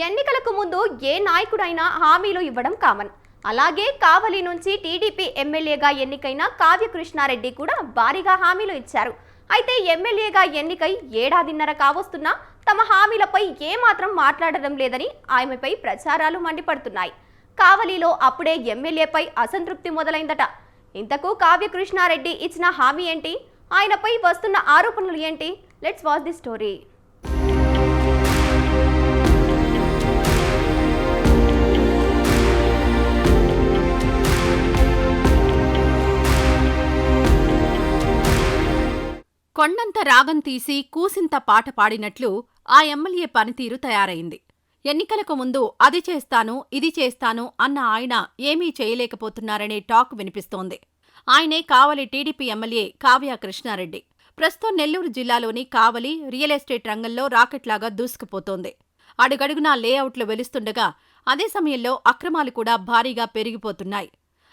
ఎన్నికలకు ముందు ఏ నాయకుడైనా హామీలు ఇవ్వడం కామన్. అలాగే కావలి నుంచి టీడీపీ ఎమ్మెల్యేగా ఎన్నికైన కావ్య కృష్ణారెడ్డి కూడా భారీగా హామీలు ఇచ్చారు. అయితే ఎమ్మెల్యేగా ఎన్నికై ఏడాదిన్నర కావస్తున్నా తమ హామీలపై ఏమాత్రం మాట్లాడడం లేదని ఆమెపై ప్రచారాలు మండిపడుతున్నాయి. కావలిలో అప్పుడే ఎమ్మెల్యేపై అసంతృప్తి మొదలైందట. ఇంతకు కావ్య కృష్ణారెడ్డి ఇచ్చిన హామీ ఏంటి? ఆయనపై వస్తున్న ఆరోపణలు ఏంటి? Let's watch the story. కొండంత రాగం తీసి కూసింత పాట పాడినట్లు ఆ ఎమ్మెల్యే పనితీరు తయారైంది. ఎన్నికలకు ముందు అది చేస్తాను, ఇది చేస్తాను అన్న ఆయన ఏమీ చేయలేకపోతున్నారనే టాక్ వినిపిస్తోంది. ఆయనే కావలి టీడీపీ ఎమ్మెల్యే కావ్య కృష్ణారెడ్డి. ప్రస్తుతం నెల్లూరు జిల్లాలోని కావలి రియల్ ఎస్టేట్ రంగంలో రాకెట్లాగా దూసుకుపోతోంది. అడుగడుగునా లేఅవుట్లు వెలుస్తుండగా అదే సమయంలో అక్రమాలు కూడా భారీగా పెరిగిపోతున్నాయి.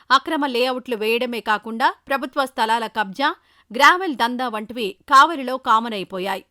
అక్రమ లేఅవుట్లు వేయడమే కాకుండా ప్రభుత్వ స్థలాల కబ్జా, గ్రావెల్ దందా వంటివి కావలిలో కామన్ అయిపోయాయి.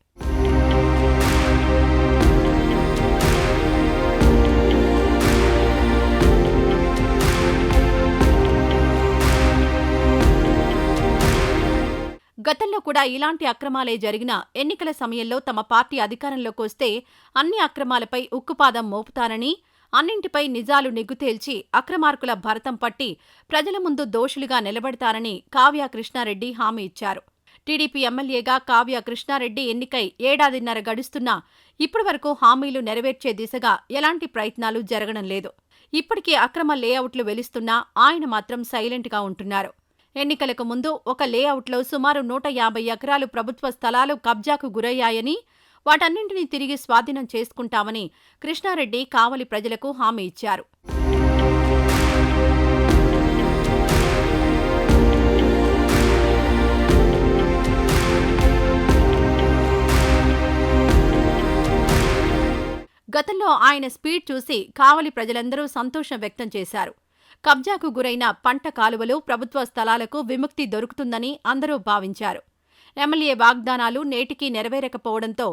గతంలో కూడా ఇలాంటి అక్రమాలే జరిగినా ఎన్నికల సమయంలో తమ పార్టీ అధికారంలోకి వస్తే అన్ని అక్రమాలపై ఉక్కుపాదం మోపుతానని, అన్నింటిపై నిజాలు నిగ్గుతేల్చి అక్రమార్కుల భరతం పట్టి ప్రజల ముందు దోషులుగా నిలబడతారని కావ్య కృష్ణారెడ్డి హామీ ఇచ్చారు. టీడీపీ ఎమ్మెల్యేగా కావ్య కృష్ణారెడ్డి ఎన్నికై ఏడాదిన్నర గడుస్తున్నా ఇప్పటివరకు హామీలు నెరవేర్చే దిశగా ఎలాంటి ప్రయత్నాలు జరగడం లేదు. ఇప్పటికీ అక్రమ లేఅవుట్లు వెలుస్తున్నా ఆయన మాత్రం సైలెంట్గా ఉంటున్నారు. ఎన్నికలకు ముందు ఒక లేఅవుట్లో సుమారు 150 ఎకరాలు ప్రభుత్వ స్థలాలు కబ్జాకు గురయ్యాయని, వాటన్నింటినీ తిరిగి స్వాధీనం చేసుకుంటామని కృష్ణారెడ్డి కావలి ప్రజలకు హామీ ఇచ్చారు. గతంలో ఆయన స్పీడ్ చూసి కావలి ప్రజలందరూ సంతోషం వ్యక్తం చేశారు. కబ్జాకు గురైన పంట కాలువలు, ప్రభుత్వ స్థలాలకు విముక్తి దొరుకుతుందని అందరూ భావించారు. ఎమ్మెల్యే వాగ్దానాలు నేటికీ నెరవేరకపోవడంతో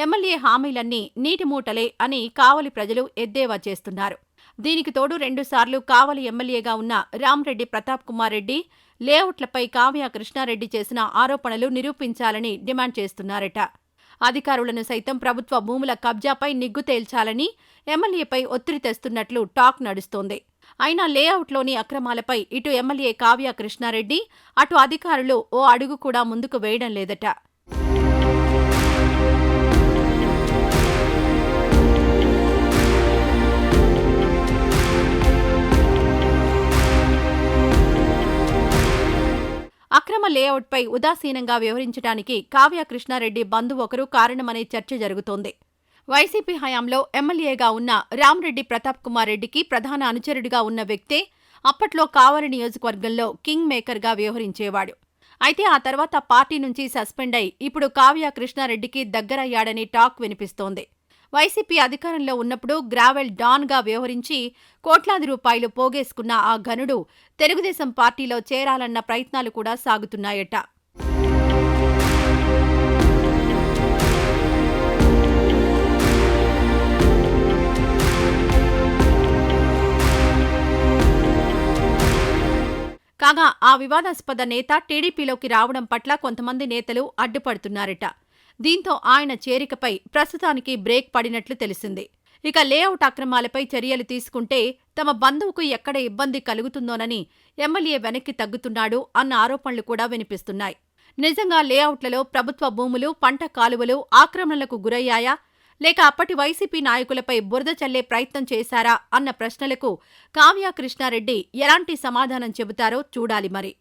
ఎమ్మెల్యే హామీలన్నీ నీటిమూటలే అని కావలి ప్రజలు ఎద్దేవా చేస్తున్నారు. దీనికి తోడు 2 సార్లు కావలి ఎమ్మెల్యేగా ఉన్న రామ్రెడ్డి ప్రతాప్ కుమార్ రెడ్డి లేఅవుట్లపై కావ్య కృష్ణారెడ్డి చేసిన ఆరోపణలు నిరూపించాలని డిమాండ్ చేస్తున్నారట. అధికారులను సైతం ప్రభుత్వ భూముల కబ్జాపై నిగ్గు తేల్చాలని ఎమ్మెల్యేపై ఒత్తిడి తెస్తున్నట్లు టాక్ నడుస్తోంది. అయినా లేఅవుట్లోని అక్రమాలపై ఇటు ఎమ్మెల్యే కావ్య కృష్ణారెడ్డి, అటు అధికారులు ఓ అడుగు కూడా ముందుకు వేయడం లేదట. అక్రమ లేఅవుట్పై ఉదాసీనంగా వ్యవహరించడానికి కావ్య కృష్ణారెడ్డి బంధువు ఒకరు కారణమనే చర్చ జరుగుతోంది. వైసీపీ హయాంలో ఎమ్మెల్యేగా ఉన్న రామ్రెడ్డి ప్రతాప్ కుమార్ రెడ్డికి ప్రధాన అనుచరుడిగా ఉన్న వ్యక్తే అప్పట్లో కావలి నియోజకవర్గంలో కింగ్ మేకర్గా వ్యవహరించేవాడు. అయితే ఆ తర్వాత పార్టీ నుంచి సస్పెండ్ అయి ఇప్పుడు కావ్య కృష్ణారెడ్డికి దగ్గరయ్యాడని టాక్ వినిపిస్తోంది. వైసీపీ అధికారంలో ఉన్నప్పుడు గ్రావెల్ డాన్గా వ్యవహరించి కోట్లాది రూపాయలు పోగేసుకున్న ఆ ఘనుడు తెలుగుదేశం పార్టీలో చేరాలన్న ప్రయత్నాలు కూడా సాగుతున్నాయట. కాగా ఆ వివాదాస్పద నేత టీడీపీలోకి రావడం పట్ల కొంతమంది నేతలు అడ్డుపడుతున్నారట. దీంతో ఆయన చేరికపై ప్రస్తుతానికి బ్రేక్ పడినట్లు తెలిసింది. ఇక లేఅవుట్ అక్రమాలపై చర్యలు తీసుకుంటే తమ బంధువుకు ఎక్కడ ఇబ్బంది కలుగుతుందోనని ఎమ్మెల్యే వెనక్కి తగ్గుతున్నాడు అన్న ఆరోపణలు కూడా వినిపిస్తున్నాయి. నిజంగా లేఅవుట్లలో ప్రభుత్వ భూములు, పంట కాలువలు ఆక్రమణలకు గురయ్యాయా, లేక అప్పటి వైసీపీ నాయకులపై బురద చల్లే ప్రయత్నం చేశారా అన్న ప్రశ్నలకు కావ్య కృష్ణారెడ్డి ఎలాంటి సమాధానం చెబుతారో చూడాలి మరి.